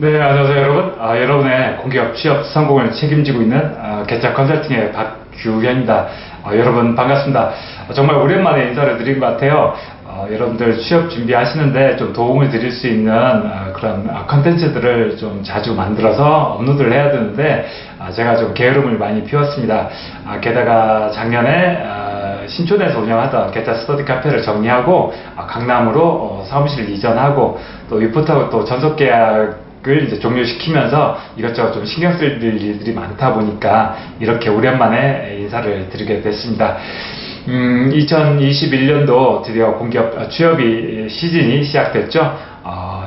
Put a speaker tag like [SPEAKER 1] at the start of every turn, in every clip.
[SPEAKER 1] 네, 안녕하세요, 여러분. 여러분의 공기업 취업 성공을 책임지고 있는 개차 컨설팅의 박규현입니다. 여러분 반갑습니다. 정말 오랜만에 인사를 드린 것 같아요. 여러분들 취업 준비하시는데 좀 도움을 드릴 수 있는 그런 컨텐츠들을 좀 자주 만들어서 업로드를 해야 되는데 제가 좀 게으름을 많이 피웠습니다. 게다가 작년에 신촌에서 운영하던 개차 스터디 카페를 정리하고 강남으로 사무실을 이전하고 또 위포트하고 또 전속 계약을 이제 종료시키면서 이것저것 좀 신경 쓸 일들이 많다 보니까 이렇게 오랜만에 인사를 드리게 됐습니다. 2021년도 드디어 공기업 취업이 시즌이 시작됐죠.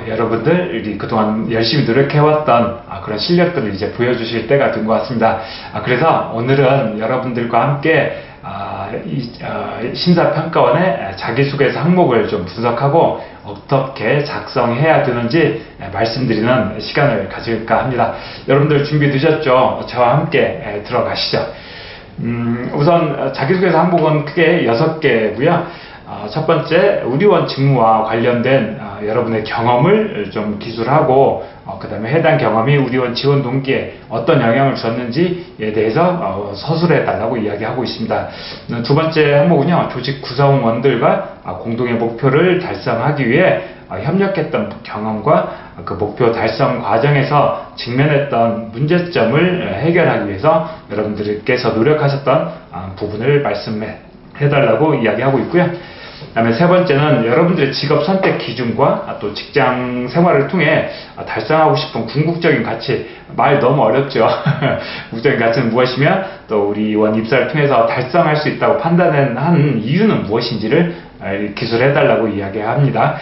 [SPEAKER 1] 여러분들이 그동안 열심히 노력해왔던 그런 실력들을 이제 보여주실 때가 된 것 같습니다. 그래서 오늘은 여러분들과 함께 심사평가원의 자기소개서 항목을 좀 분석하고 어떻게 작성해야 되는지 말씀드리는 시간을 가질까 합니다. 여러분들 준비 되셨죠? 저와 함께 들어가시죠. 우선 자기소개서 항목은 크게 6개고요. 첫 번째, 우리원 직무와 관련된 여러분의 경험을 좀 기술하고 그 다음에 해당 경험이 우리원 지원 동기에 어떤 영향을 줬는지에 대해서 서술해 달라고 이야기하고 있습니다. 두 번째 항목은요, 조직 구성원들과 공동의 목표를 달성하기 위해 협력했던 경험과 그 목표 달성 과정에서 직면했던 문제점을 해결하기 위해서 여러분들께서 노력하셨던 부분을 말씀해 달라고 이야기하고 있고요. 그 다음에 세 번째는 여러분들의 직업 선택 기준과 또 직장 생활을 통해 달성하고 싶은 궁극적인 가치, 말 너무 어렵죠. 궁극적인 가치는 무엇이며 또 우리 원 입사를 통해서 달성할 수 있다고 판단한 이유는 무엇인지를 기술해달라고 이야기합니다.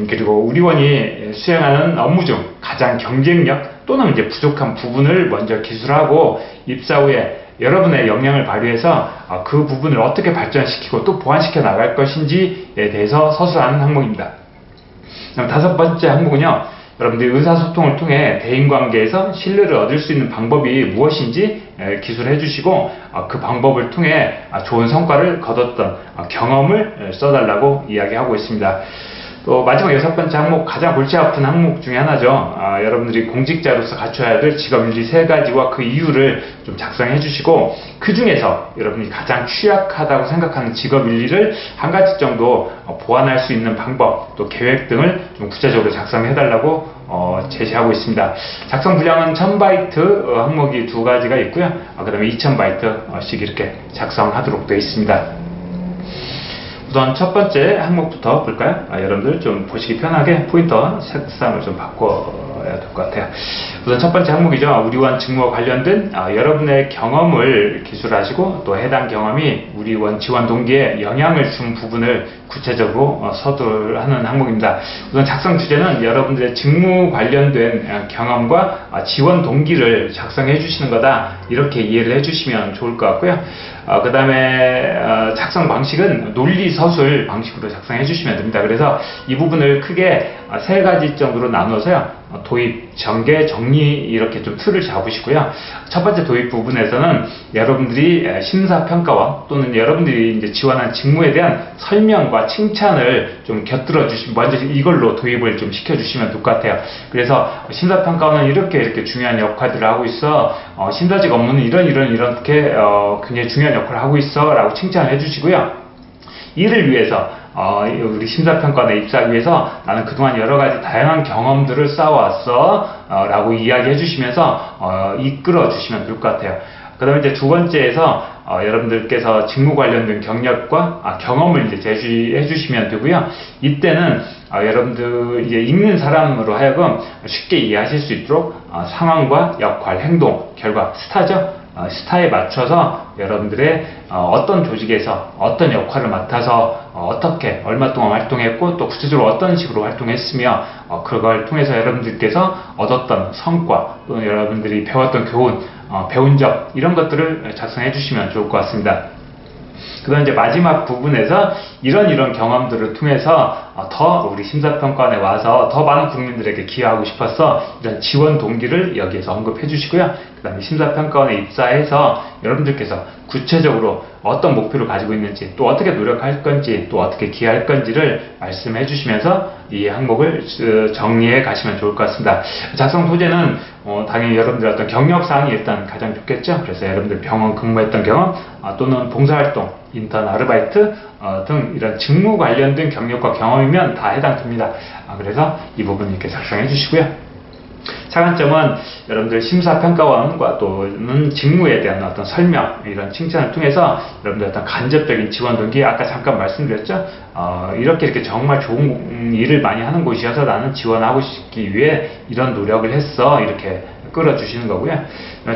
[SPEAKER 1] 그리고 우리 원이 수행하는 업무 중 가장 경쟁력 또는 이제 부족한 부분을 먼저 기술하고 입사 후에 여러분의 역량을 발휘해서 그 부분을 어떻게 발전시키고 또 보완시켜 나갈 것인지에 대해서 서술하는 항목입니다. 그럼 다섯 번째 항목은요, 여러분들이 의사소통을 통해 대인관계에서 신뢰를 얻을 수 있는 방법이 무엇인지 기술해 주시고 그 방법을 통해 좋은 성과를 거뒀던 경험을 써달라고 이야기하고 있습니다. 또 마지막 6번째 항목, 가장 골치 아픈 항목 중에 하나죠. 여러분들이 공직자로서 갖춰야 될 직업윤리 3가지와 그 이유를 좀 작성해 주시고 그 중에서 여러분이 가장 취약하다고 생각하는 직업윤리를 한 가지 정도 보완할 수 있는 방법 또 계획 등을 좀 구체적으로 작성해 달라고 제시하고 있습니다. 작성 분량은 1000바이트 항목이 2가지가 있고요. 그 다음에 2000바이트씩 이렇게 작성하도록 되어 있습니다. 우선 첫 번째 항목부터 볼까요? 여러분들 좀 보시기 편하게 포인터 색상을 좀 바꿔야 될 것 같아요. 우선 첫 번째 항목이죠. 우리원 직무와 관련된 여러분의 경험을 기술하시고 또 해당 경험이 우리원 지원 동기에 영향을 준 부분을 구체적으로 서술하는 항목입니다. 우선 작성 주제는 여러분들의 직무 관련된 경험과 지원 동기를 작성해 주시는 거다, 이렇게 이해를 해 주시면 좋을 것 같고요. 그 다음에 작성 방식은 논리 서술 방식으로 작성해 주시면 됩니다. 그래서 이 부분을 크게 3가지 정도로 나누어서요, 도입, 전개, 정리 이렇게 좀 틀을 잡으시고요. 첫 번째 도입 부분에서는 여러분들이 심사평가원 또는 여러분들이 이제 지원한 직무에 대한 설명과 칭찬을 좀 곁들여 주시면, 먼저 이걸로 도입을 좀 시켜주시면 될 것 같아요. 그래서 심사평가원은 이렇게 중요한 역할들을 하고 있어, 심사직 업무는 이렇게 굉장히 중요한 역할을 하고 있어 라고 칭찬을 해주시고요. 이를 위해서 우리 심사평가원에 입사하기 위해서 나는 그동안 여러가지 다양한 경험들을 쌓아왔어 라고 이야기해 주시면서 이끌어 주시면 될 것 같아요. 그 다음에 이제 두 번째에서 여러분들께서 직무 관련된 경력과 경험을 이제 제시해 주시면 되고요. 이때는 여러분들 이제 읽는 사람으로 하여금 쉽게 이해하실 수 있도록 상황과 역할, 행동, 결과, 스타죠. 스타에 맞춰서 여러분들의 어떤 조직에서 어떤 역할을 맡아서 어떻게 얼마 동안 활동했고 또 구체적으로 어떤 식으로 활동했으며 그걸 통해서 여러분들께서 얻었던 성과 또는 여러분들이 배웠던 교훈, 배운 점 이런 것들을 작성해 주시면 좋을 것 같습니다. 그 다음 이제 마지막 부분에서 이런 경험들을 통해서 더 우리 심사평가원에 와서 더 많은 국민들에게 기여하고 싶어서 이런 지원 동기를 여기에서 언급해 주시고요. 그 다음에 심사평가원에 입사해서 여러분들께서 구체적으로 어떤 목표를 가지고 있는지, 또 어떻게 노력할 건지, 또 어떻게 기여할 건지를 말씀해 주시면서 이 항목을 정리해 가시면 좋을 것 같습니다. 작성 소재는 당연히 여러분들 어떤 경력사항이 일단 가장 좋겠죠. 그래서 여러분들 병원 근무했던 경험, 또는 봉사활동, 인턴, 아르바이트 등 이런 직무 관련된 경력과 경험이면 다 해당됩니다. 그래서 이 부분 이렇게 작성해 주시고요. 차관점은 여러분들 심사평가원과 또는 직무에 대한 어떤 설명, 이런 칭찬을 통해서 여러분들 어떤 간접적인 지원 동기, 아까 잠깐 말씀드렸죠. 이렇게 정말 좋은 일을 많이 하는 곳이어서 나는 지원하고 싶기 위해 이런 노력을 했어, 이렇게 끌어주시는 거고요.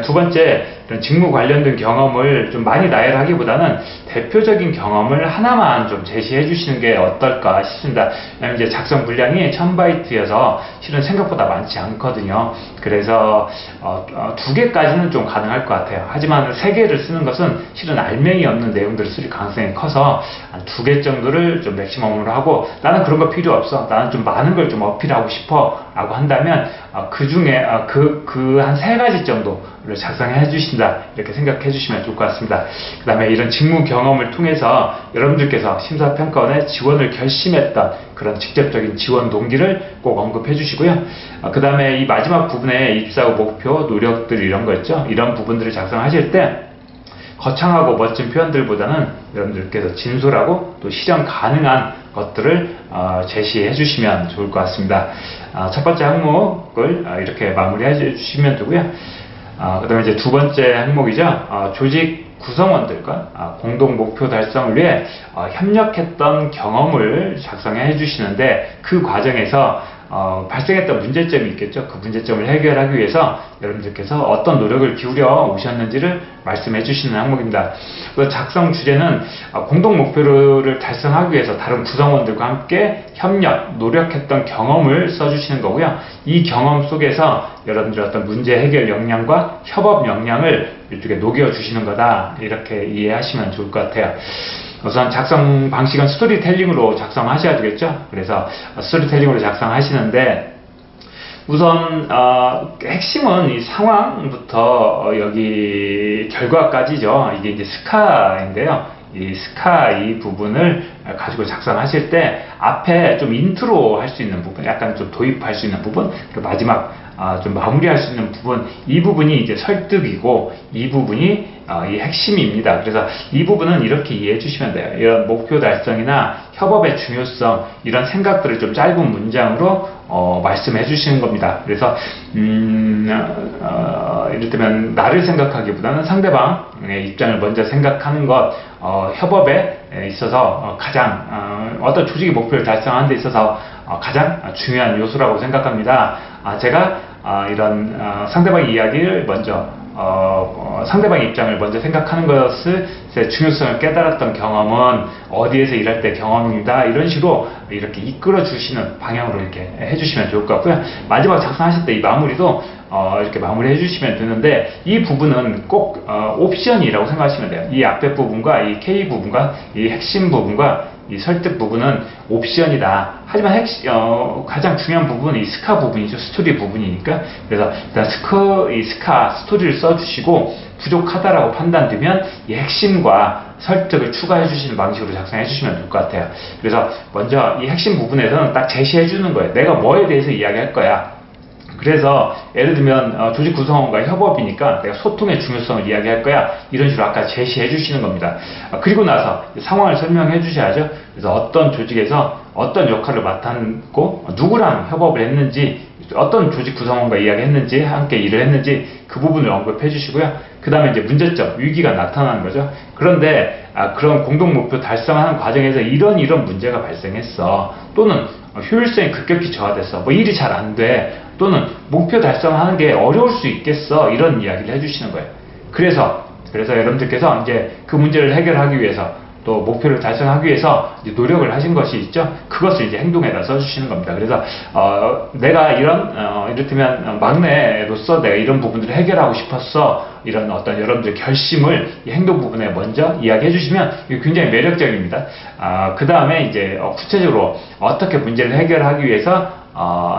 [SPEAKER 1] 두 번째, 이런 직무 관련된 경험을 좀 많이 나열하기보다는 대표적인 경험을 하나만 좀 제시해 주시는 게 어떨까 싶습니다. 왜냐면 이제 작성 분량이 1000바이트여서 실은 생각보다 많지 않거든요. 그래서 2개까지는 좀 가능할 것 같아요. 하지만 3개를 쓰는 것은 실은 알맹이 없는 내용들을 쓸 가능성이 커서 한 2개 정도를 좀 맥시멈으로 하고, 나는 그런 거 필요 없어, 나는 좀 많은 걸 좀 어필하고 싶어 라고 한다면 그 중에 한 3가지 정도를 작성해 주신다, 이렇게 생각해 주시면 좋을 것 같습니다. 그 다음에 이런 직무 경험을 통해서 여러분들께서 심사평가원에 지원을 결심했던 그런 직접적인 지원 동기를 꼭 언급해 주시고요. 그 다음에 이 마지막 부분에 입사 후 목표, 노력들 이런 거 있죠. 이런 부분들을 작성하실 때 거창하고 멋진 표현들보다는 여러분들께서 진솔하고 또 실현 가능한 것들을 제시해 주시면 좋을 것 같습니다. 첫 번째 항목을 이렇게 마무리해 주시면 되고요. 그 다음에 이제 두 번째 항목이죠. 조직 구성원들과 공동 목표 달성을 위해 협력했던 경험을 작성해 주시는데, 그 과정에서 발생했던 문제점이 있겠죠. 그 문제점을 해결하기 위해서 여러분들께서 어떤 노력을 기울여 오셨는지를 말씀해 주시는 항목입니다. 그 작성 주제는 공동 목표를 달성하기 위해서 다른 구성원들과 함께 협력, 노력했던 경험을 써주시는 거고요. 이 경험 속에서 여러분들의 어떤 문제 해결 역량과 협업 역량을 이쪽에 녹여주시는 거다, 이렇게 이해하시면 좋을 것 같아요. 우선 작성 방식은 스토리텔링으로 작성하셔야 되겠죠. 그래서 스토리텔링으로 작성하시는데, 우선 핵심은 이 상황부터 여기 결과까지죠. 이게 이제 스카인데요. 이 스카 이 부분을 가지고 작성하실 때 앞에 좀 인트로 할 수 있는 부분, 약간 좀 도입할 수 있는 부분, 그리고 마지막 좀 마무리할 수 있는 부분, 이 부분이 이제 설득이고 이 부분이 이 핵심입니다. 그래서 이 부분은 이렇게 이해해 주시면 돼요. 이런 목표 달성이나 협업의 중요성, 이런 생각들을 좀 짧은 문장으로 말씀해 주시는 겁니다. 그래서 이를테면 나를 생각하기보다는 상대방의 입장을 먼저 생각하는 것, 협업에 있어서 가장 어떤 조직의 목표를 달성하는 데 있어서 가장 중요한 요소라고 생각합니다. 제가 이런 상대방의 이야기를 먼저 상대방의 입장을 먼저 생각하는 것을 중요성을 깨달았던 경험은 어디에서 일할 때 경험입니다. 이런 식으로 이렇게 이끌어 주시는 방향으로 이렇게 해주시면 좋을 것 같고요. 마지막 작성하실 때 이 마무리도 이렇게 마무리해 주시면 되는데, 이 부분은 꼭 옵션이라고 생각하시면 돼요. 이 앞에 부분과 이 K 부분과 이 핵심 부분과 이 설득 부분은 옵션이다. 하지만 가장 중요한 부분은 이 스카 부분이죠. 스토리 부분이니까. 그래서 일단 이 스카 스토리를 써주시고, 부족하다라고 판단되면 이 핵심과 설득을 추가해 주시는 방식으로 작성해 주시면 될 것 같아요. 그래서 먼저 이 핵심 부분에서는 딱 제시해 주는 거예요. 내가 뭐에 대해서 이야기할 거야. 그래서 예를 들면 조직 구성원과 협업이니까 내가 소통의 중요성을 이야기할 거야, 이런 식으로 아까 제시해 주시는 겁니다. 그리고 나서 상황을 설명해 주셔야죠. 그래서 어떤 조직에서 어떤 역할을 맡았고 누구랑 협업을 했는지, 어떤 조직 구성원과 이야기했는지, 함께 일을 했는지, 그 부분을 언급해 주시고요. 그 다음에 이제 문제점, 위기가 나타나는 거죠. 그런데 그런 공동 목표 달성하는 과정에서 이런 문제가 발생했어, 또는 효율성이 급격히 저하됐어, 뭐 일이 잘 안 돼, 또는 목표 달성하는 게 어려울 수 있겠어, 이런 이야기를 해주시는 거예요. 그래서 여러분들께서 이제 그 문제를 해결하기 위해서 또 목표를 달성하기 위해서 이제 노력을 하신 것이 있죠. 그것을 이제 행동에다 써주시는 겁니다. 그래서 내가 이를테면 막내로서 내가 이런 부분들을 해결하고 싶었어, 이런 어떤 여러분들의 결심을 이 행동 부분에 먼저 이야기해 주시면 이게 굉장히 매력적입니다. 그 다음에 이제 구체적으로 어떻게 문제를 해결하기 위해서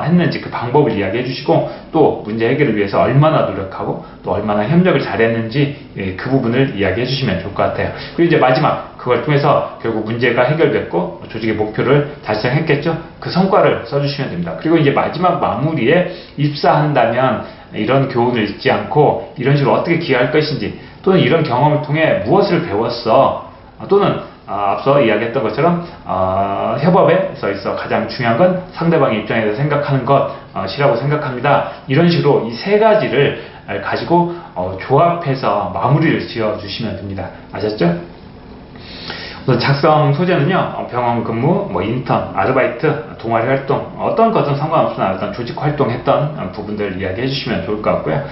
[SPEAKER 1] 했는지 그 방법을 이야기해 주시고, 또 문제 해결을 위해서 얼마나 노력하고 또 얼마나 협력을 잘했는지 그 부분을 이야기해 주시면 좋을 것 같아요. 그리고 이제 마지막, 그걸 통해서 결국 문제가 해결됐고 조직의 목표를 달성했겠죠. 그 성과를 써주시면 됩니다. 그리고 이제 마지막 마무리에 입사한다면 이런 교훈을 잊지 않고 이런 식으로 어떻게 기여할 것인지, 또는 이런 경험을 통해 무엇을 배웠어, 또는 앞서 이야기했던 것처럼 협업에서 있어 가장 중요한 건 상대방의 입장에서 생각하는 것이라고 생각합니다. 이런 식으로 이 세 가지를 가지고 조합해서 마무리를 지어 주시면 됩니다. 아셨죠? 우선 작성 소재는요, 병원 근무, 인턴, 아르바이트, 동아리 활동, 어떤 것은 상관없으나 어떤 조직 활동했던 부분들 이야기해 주시면 좋을 것 같고요.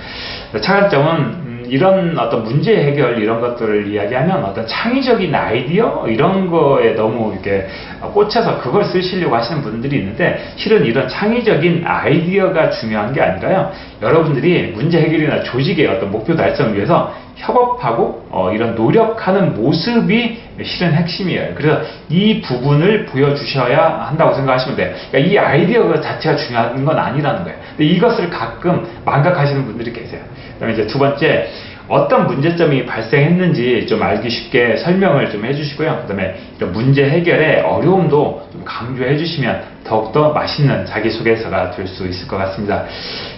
[SPEAKER 1] 차관점은 이런 어떤 문제 해결 이런 것들을 이야기하면 어떤 창의적인 아이디어 이런 거에 너무 이렇게 꽂혀서 그걸 쓰시려고 하시는 분들이 있는데, 실은 이런 창의적인 아이디어가 중요한 게 아니라요, 여러분들이 문제 해결이나 조직의 어떤 목표 달성을 위해서 협업하고 이런 노력하는 모습이 실은 핵심이에요. 그래서 이 부분을 보여주셔야 한다고 생각하시면 돼요. 그러니까 이 아이디어 자체가 중요한 건 아니라는 거예요. 근데 이것을 가끔 망각하시는 분들이 계세요. 그다음에 이제 두 번째, 어떤 문제점이 발생했는지 좀 알기 쉽게 설명을 좀 해주시고요. 그 다음에 이런 문제 해결의 어려움도 좀 강조해 주시면 더욱더 맛있는 자기소개서가 될 수 있을 것 같습니다.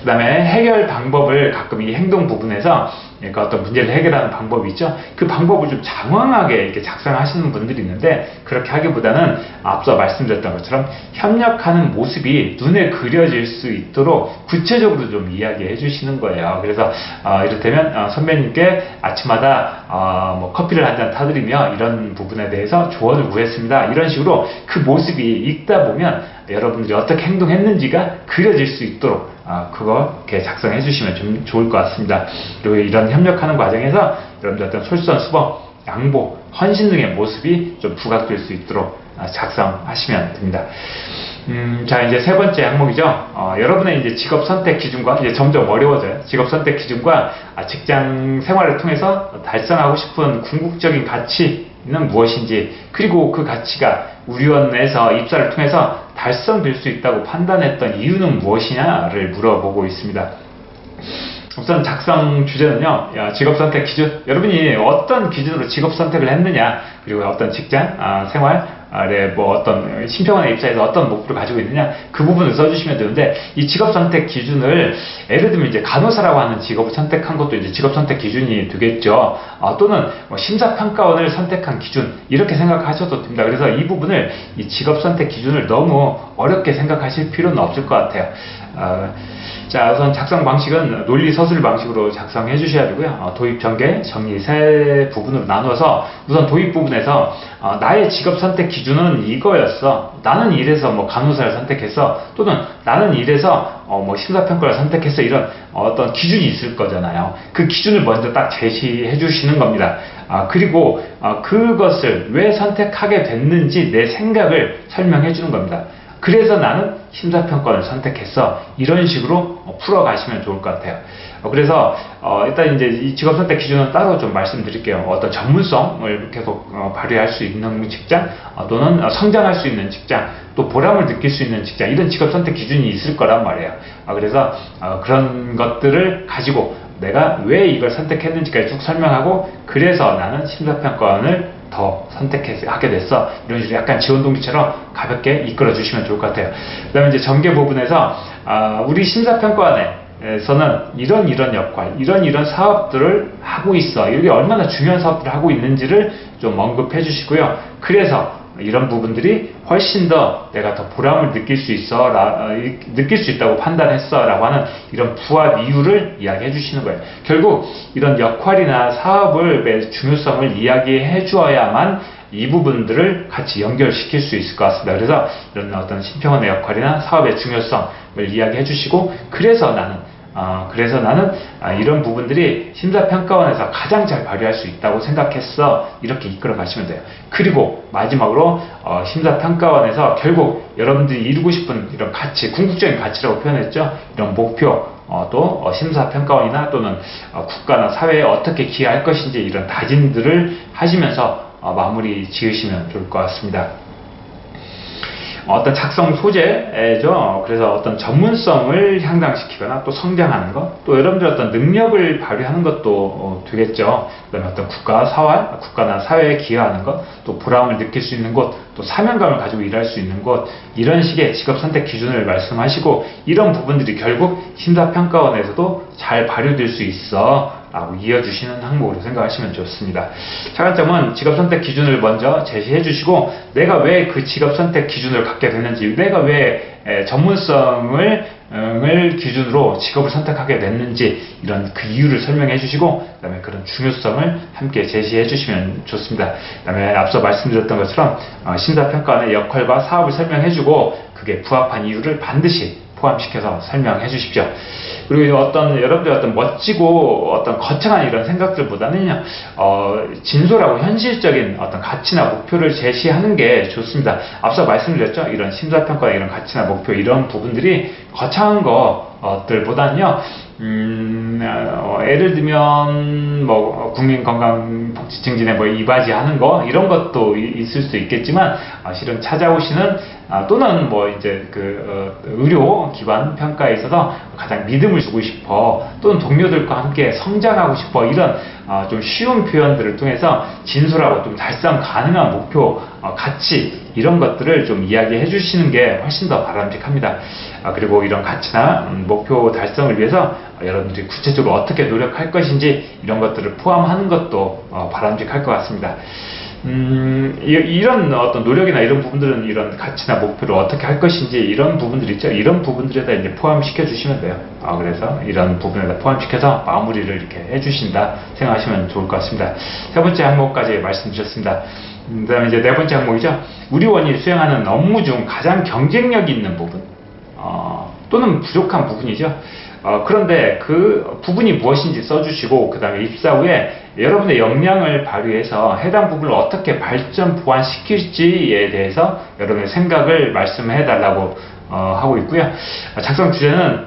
[SPEAKER 1] 그 다음에 해결 방법을 가끔 이 행동 부분에서 그 어떤 문제를 해결하는 방법이 있죠. 그 방법을 좀 장황하게 이렇게 작성하시는 분들이 있는데, 그렇게 하기보다는 앞서 말씀드렸던 것처럼 협력하는 모습이 눈에 그려질 수 있도록 구체적으로 좀 이야기해 주시는 거예요. 그래서 이를테면 선배님께 아침마다 커피를 한 잔 타드리며 이런 부분에 대해서 조언을 구했습니다. 이런 식으로 그 모습이 읽다 보면 여러분들이 어떻게 행동했는지가 그려질 수 있도록 그렇게 작성해 주시면 좀 좋을 것 같습니다. 그리고 이런 협력하는 과정에서 여러분들 어떤 솔선수범, 양보, 헌신 등의 모습이 좀 부각될 수 있도록 작성하시면 됩니다. 자, 이제 세 번째 항목이죠. 여러분의 이제 직업 선택 기준과, 이제 점점 어려워져요. 직업 선택 기준과 직장 생활을 통해서 달성하고 싶은 궁극적인 가치는 무엇인지, 그리고 그 가치가 우리원에서 입사를 통해서 달성될 수 있다고 판단했던 이유는 무엇이냐를 물어보고 있습니다. 우선 작성 주제는요, 직업 선택 기준, 여러분이 어떤 기준으로 직업 선택을 했느냐, 그리고 어떤 직장 생활에 어떤 심평원에 입사해서 어떤 목표를 가지고 있느냐, 그 부분을 써주시면 되는데, 이 직업 선택 기준을 예를 들면 이제 간호사라고 하는 직업을 선택한 것도 이제 직업 선택 기준이 되겠죠. 또는 심사평가원을 선택한 기준, 이렇게 생각하셔도 됩니다. 그래서 이 부분을, 이 직업 선택 기준을 너무 어렵게 생각하실 필요는 없을 것 같아요. 자, 우선 작성 방식은 논리 서술 방식으로 작성해 주셔야 되고요. 도입, 전개, 정리 세 부분으로 나누어서, 우선 도입 부분에서 나의 직업 선택 기준은 이거였어. 나는 이래서 간호사를 선택했어. 또는 나는 이래서 심사평가를 선택했어. 이런 어떤 기준이 있을 거잖아요. 그 기준을 먼저 딱 제시해 주시는 겁니다. 그리고 그것을 왜 선택하게 됐는지 내 생각을 설명해 주는 겁니다. 그래서 나는 심사평가를 선택했어. 이런 식으로 풀어가시면 좋을 것 같아요. 그래서 일단 이제 이 직업 선택 기준은 따로 좀 말씀드릴게요. 어떤 전문성을 계속 발휘할 수 있는 직장, 또는 성장할 수 있는 직장, 또 보람을 느낄 수 있는 직장, 이런 직업 선택 기준이 있을 거란 말이에요. 그래서 그런 것들을 가지고 내가 왜 이걸 선택했는지까지 쭉 설명하고, 그래서 나는 심사평가원을 더 선택하게 됐어. 이런 식으로 약간 지원동기처럼 가볍게 이끌어 주시면 좋을 것 같아요. 그 다음에 이제 전개 부분에서 우리 심사평가원에서는 이런 역할, 이런 사업들을 하고 있어. 이게 얼마나 중요한 사업들을 하고 있는지를 좀 언급해 주시고요. 그래서 이런 부분들이 훨씬 더 내가 더 보람을 느낄 수 있다고 판단했어 라고 하는 이런 부합 이유를 이야기해 주시는 거예요. 결국 이런 역할이나 사업의 중요성을 이야기해 주어야만 이 부분들을 같이 연결시킬 수 있을 것 같습니다. 그래서 이런 어떤 심평원의 역할이나 사업의 중요성을 이야기해 주시고, 그래서 나는 그래서 나는 이런 부분들이 심사평가원에서 가장 잘 발휘할 수 있다고 생각했어. 이렇게 이끌어 가시면 돼요. 그리고 마지막으로 심사평가원에서 결국 여러분들이 이루고 싶은 이런 가치, 궁극적인 가치라고 표현했죠. 이런 목표, 또 심사평가원이나 또는 국가나 사회에 어떻게 기여할 것인지 이런 다짐들을 하시면서 마무리 지으시면 좋을 것 같습니다. 어떤 작성 소재죠. 그래서 어떤 전문성을 향상시키거나 또 성장하는 것, 또 여러분들 어떤 능력을 발휘하는 것도 되겠죠. 그다음에 어떤 국가나 사회에 기여하는 것, 또 보람을 느낄 수 있는 곳, 또 사명감을 가지고 일할 수 있는 곳, 이런 식의 직업 선택 기준을 말씀하시고, 이런 부분들이 결국 심사평가원에서도 잘 발휘될 수 있어 라고 이어주시는 항목으로 생각하시면 좋습니다. 차관점은 직업 선택 기준을 먼저 제시해 주시고, 내가 왜 그 직업 선택 기준을 갖게 되는지, 내가 왜 전문성을 기준으로 직업을 선택하게 됐는지, 이런 그 이유를 설명해 주시고, 그 다음에 그런 중요성을 함께 제시해 주시면 좋습니다. 그 다음에 앞서 말씀드렸던 것처럼 심사평가원의 역할과 사업을 설명해 주고, 그게 부합한 이유를 반드시 포함시켜서 설명해 주십시오. 그리고 여러분들 어떤 멋지고 어떤 거창한 이런 생각들보다는요, 진솔하고 현실적인 어떤 가치나 목표를 제시하는 게 좋습니다. 앞서 말씀드렸죠. 이런 심사평가, 이런 가치나 목표, 이런 부분들이 거창한 것들보다는요, 예를 들면 국민건강복지 증진에 이바지 하는 거, 이런 것도 있을 수 있겠지만, 실은 찾아오시는 또는 의료 기관 평가에 있어서 가장 믿음을 주고 싶어, 또는 동료들과 함께 성장하고 싶어, 이런 좀 쉬운 표현들을 통해서 진솔하고 좀 달성 가능한 목표, 가치, 이런 것들을 좀 이야기해 주시는 게 훨씬 더 바람직합니다. 그리고 이런 가치나 목표 달성을 위해서 여러분들이 구체적으로 어떻게 노력할 것인지, 이런 것들을 포함하는 것도 바람직할 것 같습니다. 이런 어떤 노력이나 이런 부분들은 이런 가치나 목표를 어떻게 할 것인지, 이런 부분들 있죠. 이런 부분들에다 이제 포함시켜 주시면 돼요. 그래서 이런 부분에다 포함시켜서 마무리를 이렇게 해주신다 생각하시면 좋을 것 같습니다. 세 번째 항목까지 말씀드렸습니다. 그 다음에 이제 네 번째 항목이죠. 우리원이 수행하는 업무 중 가장 경쟁력이 있는 부분, 또는 부족한 부분이죠. 그런데 그 부분이 무엇인지 써주시고, 그 다음에 입사 후에 여러분의 역량을 발휘해서 해당 부분을 어떻게 발전 보완시킬지에 대해서 여러분의 생각을 말씀해 달라고 하고 있고요. 작성 주제는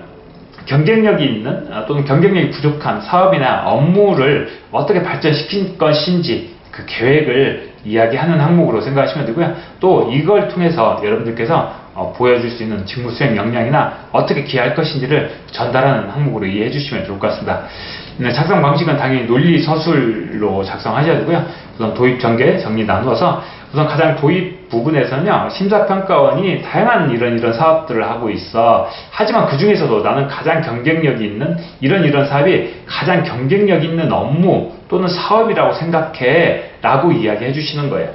[SPEAKER 1] 경쟁력이 있는 또는 경쟁력이 부족한 사업이나 업무를 어떻게 발전시킬 것인지 그 계획을 이야기하는 항목으로 생각하시면 되고요. 또 이걸 통해서 여러분들께서 보여줄 수 있는 직무 수행 역량이나 어떻게 기여할 것인지를 전달하는 항목으로 이해해 주시면 좋을 것 같습니다. 작성 방식은 당연히 논리 서술로 작성하셔야 되고요. 우선 도입 전개 정리 나누어서, 우선 가장 도입 부분에서는요, 심사평가원이 다양한 이런 사업들을 하고 있어. 하지만 그 중에서도 나는 가장 경쟁력이 있는 이런 사업이 가장 경쟁력 있는 업무 또는 사업이라고 생각해 라고 이야기해 주시는 거예요.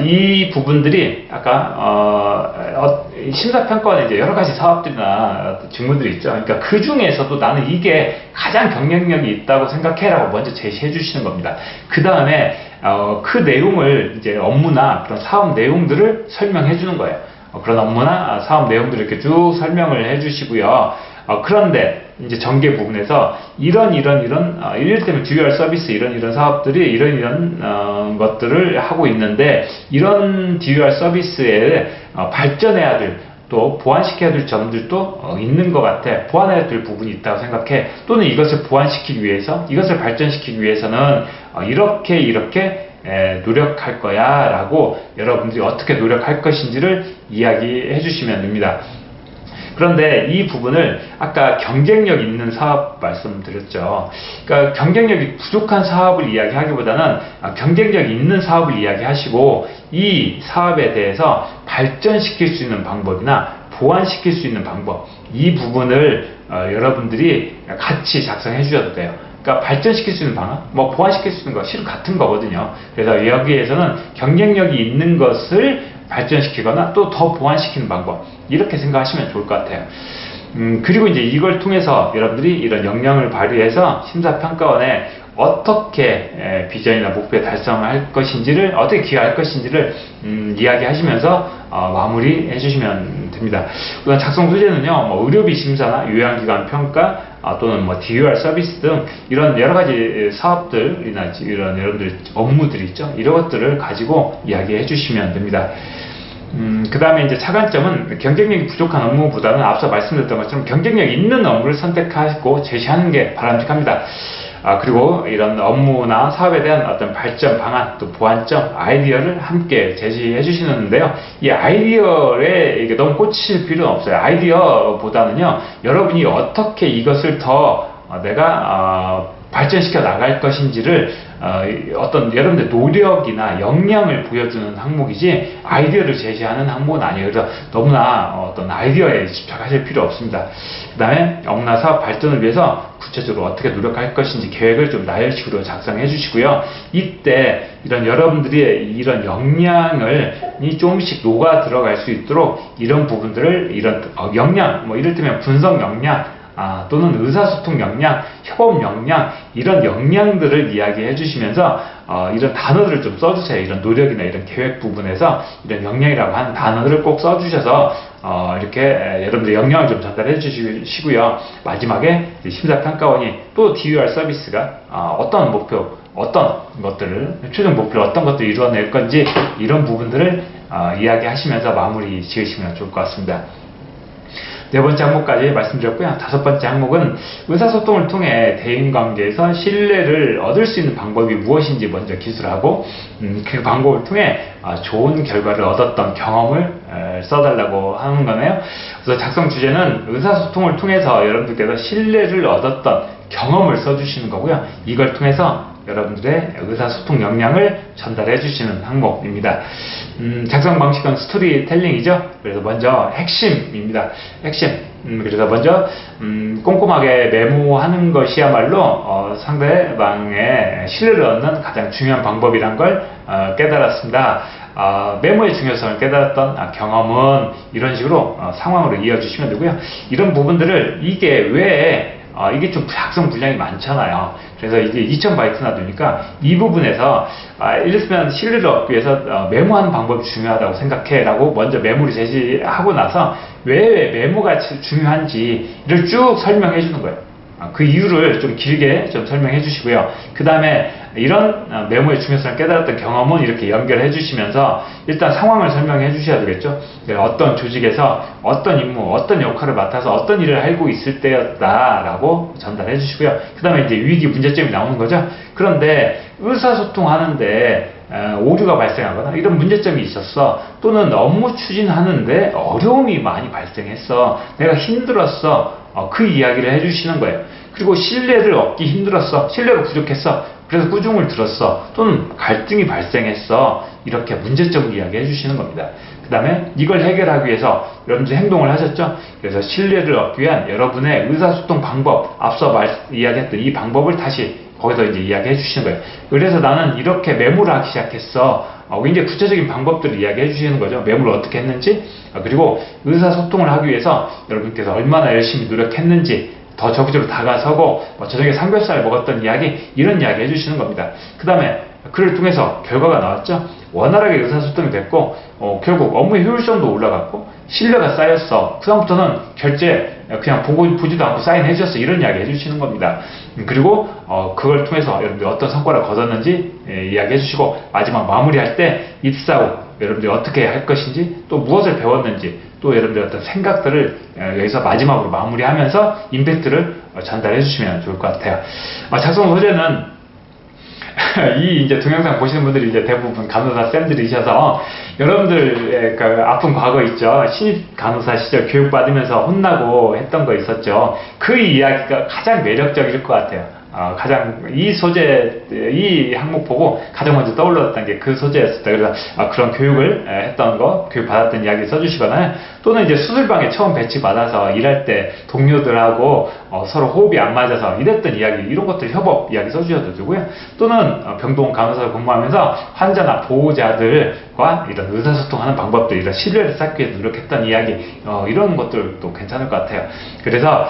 [SPEAKER 1] 이 부분들이 아까 심사평가원에 이제 여러 가지 사업들이나 직무들이 있죠. 그러니까 그 중에서도 나는 이게 가장 경쟁력이 있다고 생각해라고 먼저 제시해 주시는 겁니다. 그 다음에 그 내용을 이제 업무나 그런 사업 내용들을 설명해 주는 거예요. 그런 업무나 사업 내용들을 이렇게 쭉 설명을 해 주시고요. 그런데 이제 전개 부분에서 이를테면 듀얼 서비스 이런 사업들이 이런 것들을 하고 있는데, 이런 듀얼 서비스에 발전해야 될, 또 보완시켜야 될 점들도 있는 것 같아. 보완해야 될 부분이 있다고 생각해. 또는 이것을 보완시키기 위해서, 이것을 발전시키기 위해서는 이렇게 노력할 거야 라고 여러분들이 어떻게 노력할 것인지를 이야기해 주시면 됩니다. 그런데 이 부분을 아까 경쟁력 있는 사업 말씀드렸죠. 그러니까 경쟁력이 부족한 사업을 이야기하기보다는 경쟁력 있는 사업을 이야기하시고, 이 사업에 대해서 발전시킬 수 있는 방법이나 보완시킬 수 있는 방법, 이 부분을 여러분들이 같이 작성해 주셔도 돼요. 그러니까 발전시킬 수 있는 방안, 보완시킬 수 있는 거 실은 같은 거거든요. 그래서 여기에서는 경쟁력이 있는 것을 발전시키거나 또 더 보완시키는 방법, 이렇게 생각하시면 좋을 것 같아요. 그리고 이제 이걸 통해서 여러분들이 이런 역량을 발휘해서 심사평가원에 어떻게 비전이나 목표에 달성할 것인지를, 어떻게 기여할 것인지를 이야기하시면서 마무리해 주시면 됩니다. 우선 작성 소재는요, 뭐 의료비 심사나 요양기관 평가, 또는 뭐 DUR 서비스 등 이런 여러 가지 사업들이나 이런 여러분들 업무들이 있죠. 이런 것들을 가지고 이야기해 주시면 됩니다. 그 다음에 이제 차관점은 경쟁력이 부족한 업무보다는 앞서 말씀드렸던 것처럼 경쟁력 있는 업무를 선택하고 제시하는 게 바람직합니다. 그리고 이런 업무나 사업에 대한 어떤 발전 방안, 또 보완점, 아이디어를 함께 제시해 주시는데요. 이 아이디어에 이게 너무 꽂히실 필요는 없어요. 아이디어보다는요, 여러분이 어떻게 이것을 더 내가 발전시켜 나갈 것인지를 어떤 여러분들 노력이나 역량을 보여주는 항목이지 아이디어를 제시하는 항목은 아니에요. 그래서 너무나 어떤 아이디어에 집착하실 필요 없습니다. 그 다음에 업무나 사업 발전을 위해서 구체적으로 어떻게 노력할 것인지 계획을 좀 나열식으로 작성해 주시고요. 이때 이런 여러분들의 이런 역량이 조금씩 녹아 들어갈 수 있도록 이런 부분들을, 이런 역량, 뭐 이를테면 분석 역량, 또는 의사소통 역량, 협업 역량, 이런 역량들을 이야기해 주시면서 이런 단어들을 좀 써주세요. 이런 노력이나 이런 계획 부분에서 이런 역량이라고 하는 단어들을 꼭 써주셔서 이렇게 여러분들 역량을 좀 전달해 주시고요. 마지막에 심사평가원이 또 DUR 서비스가 어떤 목표, 어떤 것들을, 최종 목표를 어떤 것들을 이루어낼 건지, 이런 부분들을 이야기하시면서 마무리 지으시면 좋을 것 같습니다. 네 번째 항목까지 말씀드렸고요. 다섯 번째 항목은 의사소통을 통해 대인관계에서 신뢰를 얻을 수 있는 방법이 무엇인지 먼저 기술하고, 그 방법을 통해 좋은 결과를 얻었던 경험을 써달라고 하는 거네요. 그래서 작성 주제는 의사소통을 통해서 여러분들께서 신뢰를 얻었던 경험을 써주시는 거고요. 이걸 통해서 여러분들의 의사소통 역량을 전달해 주시는 항목입니다. 작성 방식은 스토리텔링이죠. 그래서 먼저 핵심입니다. 핵심. 그래서 먼저 꼼꼼하게 메모하는 것이야말로 상대방의 신뢰를 얻는 가장 중요한 방법이란 걸 깨달았습니다. 메모의 중요성을 깨달았던 경험은 이런 식으로 상황으로 이어주시면 되고요. 이런 부분들을 이게 좀 작성 분량이 많잖아요. 그래서 이제 2000바이트나 되니까 이 부분에서 이를테면 신뢰를 얻기 위해서 메모하는 방법이 중요하다고 생각해 라고 먼저 메모를 제시하고 나서 왜 메모가 중요한지를 쭉 설명해 주는 거예요. 그 이유를 좀 길게 좀 설명해 주시고요. 그 다음에 이런 메모의 중요성을 깨달았던 경험은 이렇게 연결해 주시면서 일단 상황을 설명해 주셔야 되겠죠. 어떤 조직에서 어떤 임무, 어떤 역할을 맡아서 어떤 일을 하고 있을 때였다라고 전달해 주시고요. 그 다음에 이제 위기 문제점이 나오는 거죠. 그런데 의사소통 하는데 오류가 발생하거나 이런 문제점이 있었어, 또는 업무 추진하는데 어려움이 많이 발생했어, 내가 힘들었어, 그 이야기를 해주시는 거예요. 그리고 신뢰를 얻기 힘들었어, 신뢰가 부족했어, 그래서 꾸중을 들었어, 또는 갈등이 발생했어, 이렇게 문제점을 이야기해 주시는 겁니다. 그 다음에 이걸 해결하기 위해서 여러분들이 행동을 하셨죠. 그래서 신뢰를 얻기 위한 여러분의 의사소통 방법, 앞서 이야기했던 이 방법을 다시 거기서 이제 이야기해 주시는 거예요. 그래서 나는 이렇게 메모를 하기 시작했어. 굉장히 구체적인 방법들을 이야기해 주시는 거죠. 메모를 어떻게 했는지, 그리고 의사소통을 하기 위해서 여러분께서 얼마나 열심히 노력했는지, 더 적극적으로 다가서고 저녁에 삼겹살 먹었던 이야기, 이런 이야기 해주시는 겁니다. 그 다음에 그를 통해서 결과가 나왔죠. 원활하게 의사소통이 됐고 결국 업무의 효율성도 올라갔고 신뢰가 쌓였어. 그 다음부터는 결제 그냥 보지도 않고 사인해 주셨어, 이런 이야기 해주시는 겁니다. 그리고 그걸 통해서 여러분들이 어떤 성과를 거뒀는지 이야기 해주시고, 마지막 마무리할 때 입사 후 여러분들이 어떻게 할 것인지, 또 무엇을 배웠는지, 또 여러분들의 어떤 생각들을 여기서 마지막으로 마무리하면서 임팩트를 전달해 주시면 좋을 것 같아요. 작성 소재는 이 이제 동영상 보시는 분들이 이제 대부분 간호사 쌤들이셔서 여러분들의 그 아픈 과거 있죠. 신입 간호사 시절 교육받으면서 혼나고 했던 거 있었죠. 그 이야기가 가장 매력적일 것 같아요. 가장 이 소재 이 항목 보고 가장 먼저 떠올랐던 게 그 소재였습니다. 그래서 그런 교육을 했던 거, 교육 받았던 이야기 써주시거나, 또는 이제 수술방에 처음 배치받아서 일할 때 동료들하고 서로 호흡이 안 맞아서 이랬던 이야기, 이런 것들 협업 이야기 써주셔도 되고요. 또는 병동 간호사로 근무하면서 환자나 보호자들과 이런 의사소통하는 방법들, 이런 신뢰를 쌓기 위해서 노력했던 이야기, 이런 것들도 괜찮을 것 같아요. 그래서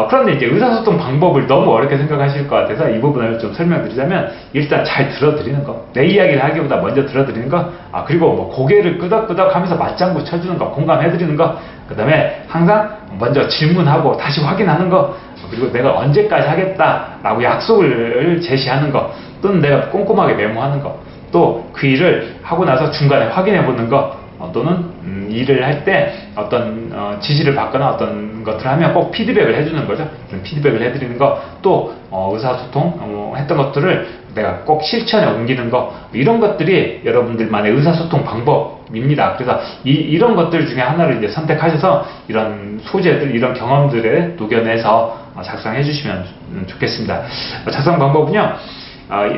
[SPEAKER 1] 그런데 이제 의사소통 방법을 너무 어렵게 생각하실 것 같아서 이 부분을 좀 설명드리자면, 일단 잘 들어드리는 거, 내 이야기를 하기보다 먼저 들어드리는 거, 그리고 뭐 고개를 끄덕끄덕 하면서 맞장구 쳐주는 거, 공감해드리는 거, 그 다음에 항상 먼저 질문하고 다시 확인하는 거, 그리고 내가 언제까지 하겠다라고 약속을 제시하는 거, 또는 내가 꼼꼼하게 메모하는 거, 또 그 일을 하고 나서 중간에 확인해 보는 거, 또는 일을 할 때 어떤 지시를 받거나 어떤 것들을 하면 꼭 피드백을 해주는 거죠. 피드백을 해드리는 거, 또 의사소통 했던 것들을 내가 꼭 실천에 옮기는 거, 이런 것들이 여러분들만의 의사소통 방법입니다. 그래서 이런 것들 중에 하나를 이제 선택하셔서 이런 소재들, 이런 경험들에 녹여내서 작성해 주시면 좋겠습니다. 작성 방법은요,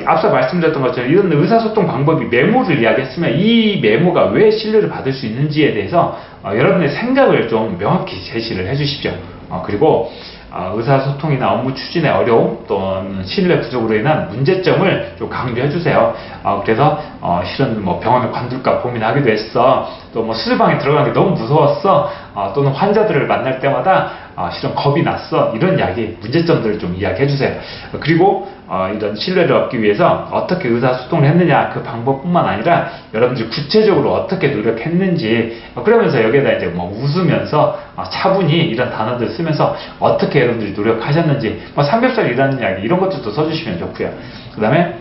[SPEAKER 1] 앞서 말씀드렸던 것처럼 이런 의사소통 방법이 메모를 이야기했으면 이 메모가 왜 신뢰를 받을 수 있는지에 대해서 여러분의 생각을 좀 명확히 제시를 해 주십시오. 그리고 의사소통이나 업무 추진의 어려움, 또는 신뢰 부족으로 인한 문제점을 좀 강조해 주세요. 그래서 실은 뭐 병원을 관둘까 고민하기도 했어, 또 뭐 수술방에 들어가는 게 너무 무서웠어, 또는 환자들을 만날 때마다 실은 겁이 났어, 이런 이야기, 문제점들을 좀 이야기해 주세요. 그리고 이런 신뢰를 얻기 위해서 어떻게 의사소통을 했느냐, 그 방법뿐만 아니라 여러분들이 구체적으로 어떻게 노력했는지, 그러면서 여기에다 이제 뭐 웃으면서 차분히 이런 단어들 쓰면서 어떻게 여러분들이 노력하셨는지, 삼겹살 일하는 이야기, 이런 것들도 써주시면 좋고요. 그 다음에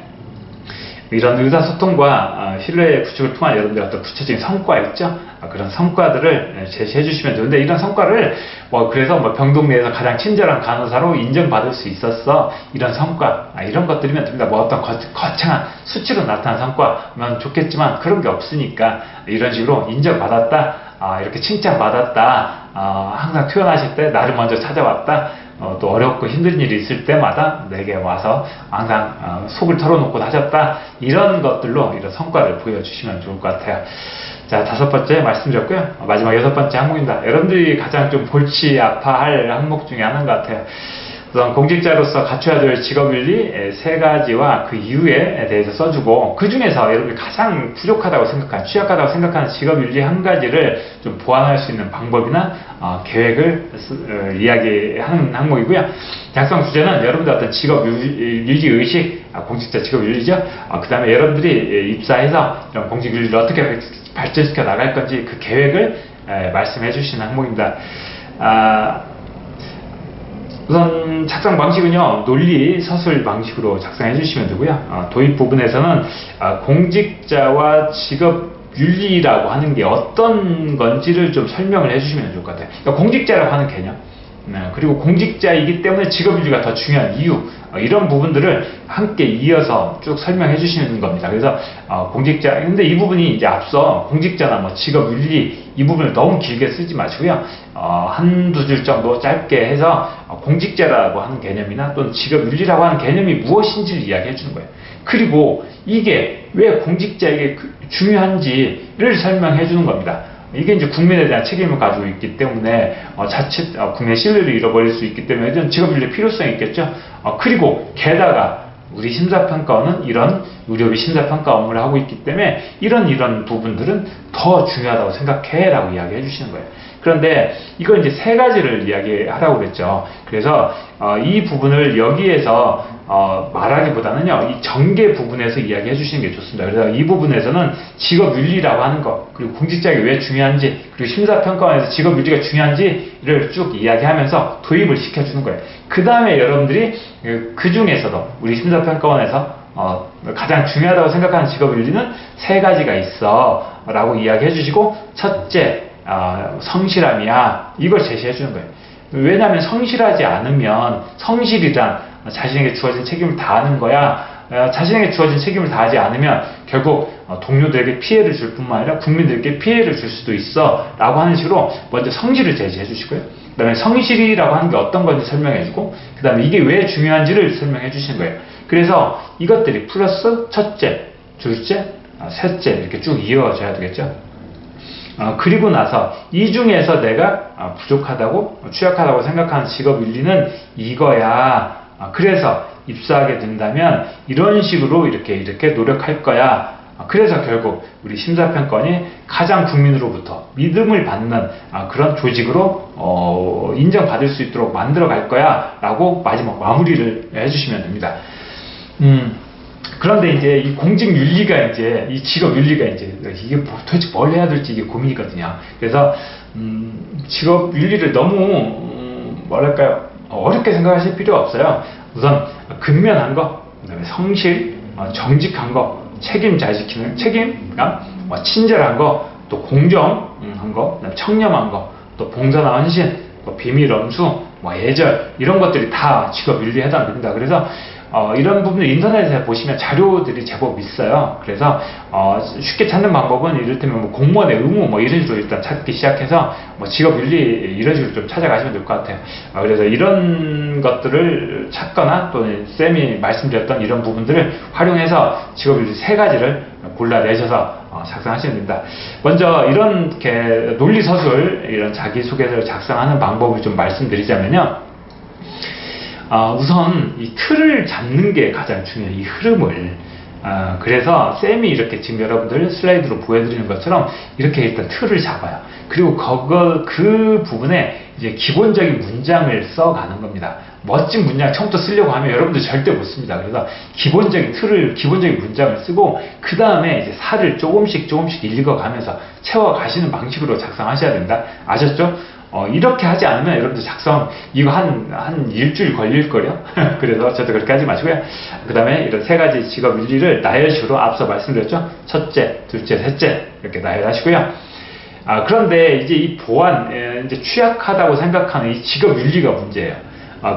[SPEAKER 1] 이런 의사소통과 신뢰의 구축을 통한 여러분들의 어떤 구체적인 성과 있죠? 그런 성과들을 제시해 주시면 좋은데, 이런 성과를 그래서 병동 내에서 가장 친절한 간호사로 인정받을 수 있었어, 이런 성과, 이런 것들이면 됩니다. 어떤 거창한 수치로 나타난 성과면 좋겠지만 그런 게 없으니까 이런 식으로 인정받았다, 이렇게 칭찬받았다, 항상 퇴원하실 때 나를 먼저 찾아왔다, 또 어렵고 힘든 일이 있을 때마다 내게 와서 항상 속을 털어놓고 하셨다, 이런 것들로 이런 성과를 보여주시면 좋을 것 같아요. 자, 5번째 말씀드렸고요. 마지막 6번째 항목입니다. 여러분들이 가장 좀 골치 아파할 항목 중에 하나인 것 같아요. 우선 공직자로서 갖춰야 될 직업윤리 3가지와 그 이유에 대해서 써주고, 그 중에서 여러분이 가장 부족하다고 생각하는, 취약하다고 생각하는 직업윤리 1가지를 좀 보완할 수 있는 방법이나 계획을 이야기하는 항목이고요. 작성 주제는 여러분들 어떤 직업윤리 의식, 공직자 직업윤리죠. 그 다음에 여러분들이 입사해서 이런 공직윤리를 어떻게 발전시켜 나갈 건지 그 계획을 말씀해 주시는 항목입니다. 우선 작성 방식은요, 논리 서술 방식으로 작성해 주시면 되고요. 도입 부분에서는 공직자와 직업 윤리라고 하는 게 어떤 건지를 좀 설명을 해 주시면 좋을 것 같아요. 그러니까 공직자라고 하는 개념, 그리고 공직자이기 때문에 직업윤리가 더 중요한 이유, 이런 부분들을 함께 이어서 쭉 설명해 주시는 겁니다. 그래서 공직자, 근데 이 부분이 이제 앞서 공직자나 뭐 직업윤리 이 부분을 너무 길게 쓰지 마시고요, 한두 줄 정도 짧게 해서 공직자라고 하는 개념이나 또는 직업윤리라고 하는 개념이 무엇인지를 이야기해 주는 거예요. 그리고 이게 왜 공직자에게 중요한지를 설명해 주는 겁니다. 이게 이제 국민에 대한 책임을 가지고 있기 때문에 자칫 국민의 신뢰를 잃어버릴 수 있기 때문에 이런 직업윤리의 필요성이 있겠죠. 그리고 게다가 우리 심사평가원은 이런 의료비 심사평가 업무를 하고 있기 때문에 이런 부분들은 더 중요하다고 생각해 라고 이야기해 주시는 거예요. 그런데 이걸 이제 3가지를 이야기하라고 그랬죠. 그래서 이 부분을 여기에서 말하기보다는요, 이 전개 부분에서 이야기해 주시는 게 좋습니다. 그래서 이 부분에서는 직업윤리라고 하는 것, 그리고 공직자에게 왜 중요한지, 그리고 심사평가원에서 직업윤리가 중요한지를 쭉 이야기하면서 도입을 시켜주는 거예요. 그 다음에 여러분들이 그 중에서도 우리 심사평가원에서 가장 중요하다고 생각하는 직업윤리는 3가지가 있어 라고 이야기해 주시고, 첫째, 성실함이야, 이걸 제시해 주는 거예요. 왜냐하면 성실하지 않으면, 성실이란 자신에게 주어진 책임을 다하는 거야. 자신에게 주어진 책임을 다하지 않으면 결국 동료들에게 피해를 줄 뿐만 아니라 국민들께 피해를 줄 수도 있어 라고 하는 식으로 먼저 성실을 제시해 주시고요. 그다음에 성실이라고 하는 게 어떤 건지 설명해주고, 그다음에 이게 왜 중요한지를 설명해 주시는 거예요. 그래서 이것들이 플러스 첫째, 둘째, 셋째 이렇게 쭉 이어져야 되겠죠. 그리고 나서 이 중에서 내가 부족하다고, 취약하다고 생각하는 직업 윤리는 이거야. 그래서 입사하게 된다면 이런 식으로 이렇게 노력할 거야. 그래서 결국 우리 심사평권이 가장 국민으로부터 믿음을 받는 그런 조직으로 인정받을 수 있도록 만들어 갈 거야 라고 마지막 마무리를 해주시면 됩니다. 그런데 이제 이 공직윤리가 이제, 이 직업윤리가 이제, 이게 도대체 뭘 해야 될지 이게 고민이거든요. 그래서, 직업윤리를 너무, 뭐랄까요, 어렵게 생각하실 필요 없어요. 우선, 근면한 거, 그 다음에 성실, 정직한 거, 책임 잘 지키는 책임감, 친절한 거, 또 공정한 거, 그다음에 청렴한 거, 또 봉사나 헌신, 또 비밀 엄수, 예절, 이런 것들이 다 직업윤리에 해당됩니다. 그래서 이런 부분을 인터넷에 보시면 자료들이 제법 있어요. 그래서 쉽게 찾는 방법은 이를테면 공무원의 의무 이런 식으로 일단 찾기 시작해서 직업윤리 이런 식으로 좀 찾아가시면 될 것 같아요. 그래서 이런 것들을 찾거나 또 쌤이 말씀드렸던 이런 부분들을 활용해서 직업윤리 3가지를 골라내셔서 작성하시면 됩니다. 먼저 이렇게 논리서술, 이런 자기소개서를 작성하는 방법을 좀 말씀드리자면요. 우선 이 틀을 잡는 게 가장 중요해요. 이 흐름을. 그래서 쌤이 이렇게 지금 여러분들 슬라이드로 보여드리는 것처럼 이렇게 일단 틀을 잡아요. 그리고 그 부분에 이제 기본적인 문장을 써가는 겁니다. 멋진 문장 처음부터 쓰려고 하면 여러분들 절대 못 씁니다. 그래서 기본적인 틀을, 기본적인 문장을 쓰고, 그 다음에 이제 살을 조금씩 읽어가면서 채워가시는 방식으로 작성하셔야 된다. 아셨죠? 이렇게 하지 않으면 여러분들 작성, 이거 한 일주일 걸릴걸요? 그래서 저도 그렇게 하지 마시고요. 그 다음에 이런 3가지 직업 윤리를 나열식으로 앞서 말씀드렸죠? 첫째, 둘째, 셋째, 이렇게 나열하시고요. 그런데 이제 이 이제 취약하다고 생각하는 이 직업 윤리가 문제예요.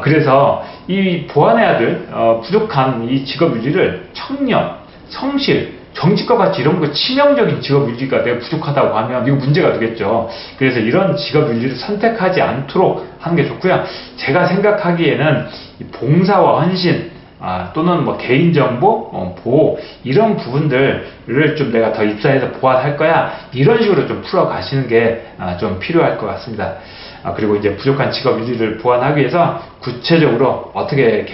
[SPEAKER 1] 그래서 이 보완해야 될, 부족한 이 직업 윤리를 청렴, 성실, 정직과 같이 이런 거 치명적인 직업 윤리가 내가 부족하다고 하면 이거 문제가 되겠죠. 그래서 이런 직업 윤리를 선택하지 않도록 하는 게 좋고요. 제가 생각하기에는 봉사와 헌신, 또는 개인정보 보호, 이런 부분들을 좀 내가 더 입사해서 보완할 거야, 이런 식으로 좀 풀어 가시는 게 좀 필요할 것 같습니다. 그리고 이제 부족한 직업 윤리를 보완하기 위해서 구체적으로 어떻게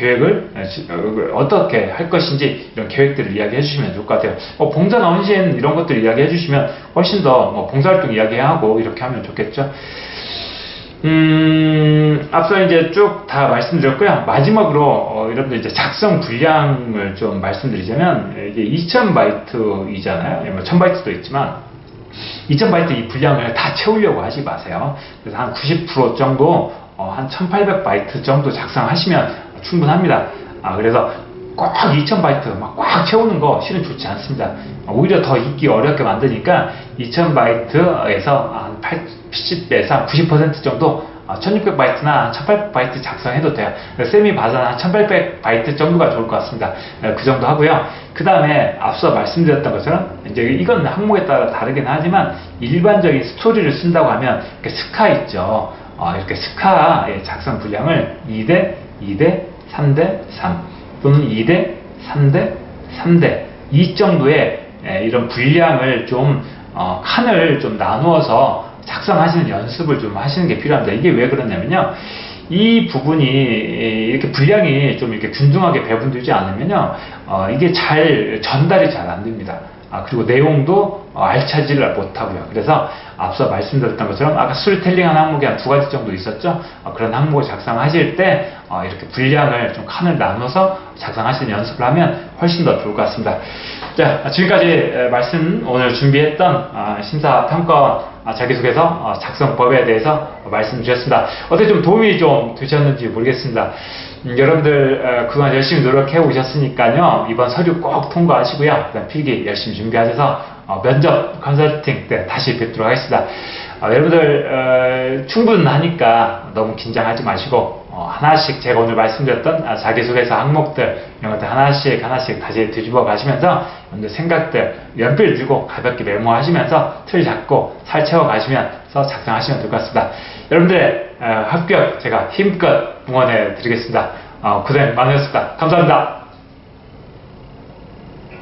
[SPEAKER 1] 어떻게 할 것인지 이런 계획들을 이야기해 주시면 좋을 것 같아요. 봉사나 헌신 이런 것들 이야기해 주시면 훨씬 더 봉사활동 이야기하고 이렇게 하면 좋겠죠. 앞서 이제 쭉 다 말씀드렸고요. 마지막으로 여러분들 이제 작성 분량을 좀 말씀드리자면, 이게 2000바이트이잖아요. 1000바이트도 있지만 2000바이트 이 분량을 다 채우려고 하지 마세요. 그래서 한 90% 정도, 한 1800바이트 정도 작성하시면 충분합니다. 그래서 꼭 2000바이트 꽉 채우는 거 실은 좋지 않습니다. 오히려 더 읽기 어렵게 만드니까 2000바이트에서 한 80에서 90% 정도, 1600바이트나 1800바이트 작성해도 돼요. 쌤이 봐서는 한 1800바이트 정도가 좋을 것 같습니다. 그 정도 하고요. 그 다음에 앞서 말씀드렸던 것처럼, 이제 이건 항목에 따라 다르긴 하지만, 일반적인 스토리를 쓴다고 하면 이렇게 스카 있죠. 이렇게 스카의 작성 분량을 2대 2대 3대 3 또는 2대 3대 3대 이 정도의 이런 분량을 좀 칸을 좀 나누어서 작성하시는 연습을 좀 하시는 게 필요합니다. 이게 왜 그러냐면요, 이 부분이 이렇게 분량이 좀 이렇게 균등하게 배분되지 않으면요, 이게 전달이 잘 안 됩니다. 그리고 내용도 알차지를 못하고요. 그래서 앞서 말씀드렸던 것처럼 아까 스토리텔링 한 항목이 한 2가지 정도 있었죠. 그런 항목을 작성하실 때 이렇게 분량을 좀 칸을 나눠서 작성하시는 연습을 하면 훨씬 더 좋을 것 같습니다. 자, 지금까지 오늘 준비했던 심사평가 자기소개서 작성법에 대해서 말씀드렸습니다. 어떻게 좀 도움이 좀 되셨는지 모르겠습니다. 여러분들 그동안 열심히 노력해 오셨으니까요, 이번 서류 꼭 통과하시고요, 그다음 필기 열심히 준비하셔서 면접 컨설팅 때 다시 뵙도록 하겠습니다. 여러분들 충분하니까 너무 긴장하지 마시고, 하나씩 제가 오늘 말씀드렸던 자기소개서 항목들 이런 것들 하나씩 다시 뒤집어 가시면서 여러분들 생각들 연필 들고 가볍게 메모하시면서 틀 잡고 살 채워 가시면서 작성하시면 될 것 같습니다. 여러분들의 합격 제가 힘껏 응원해 드리겠습니다. 고생 많으셨습니다. 감사합니다.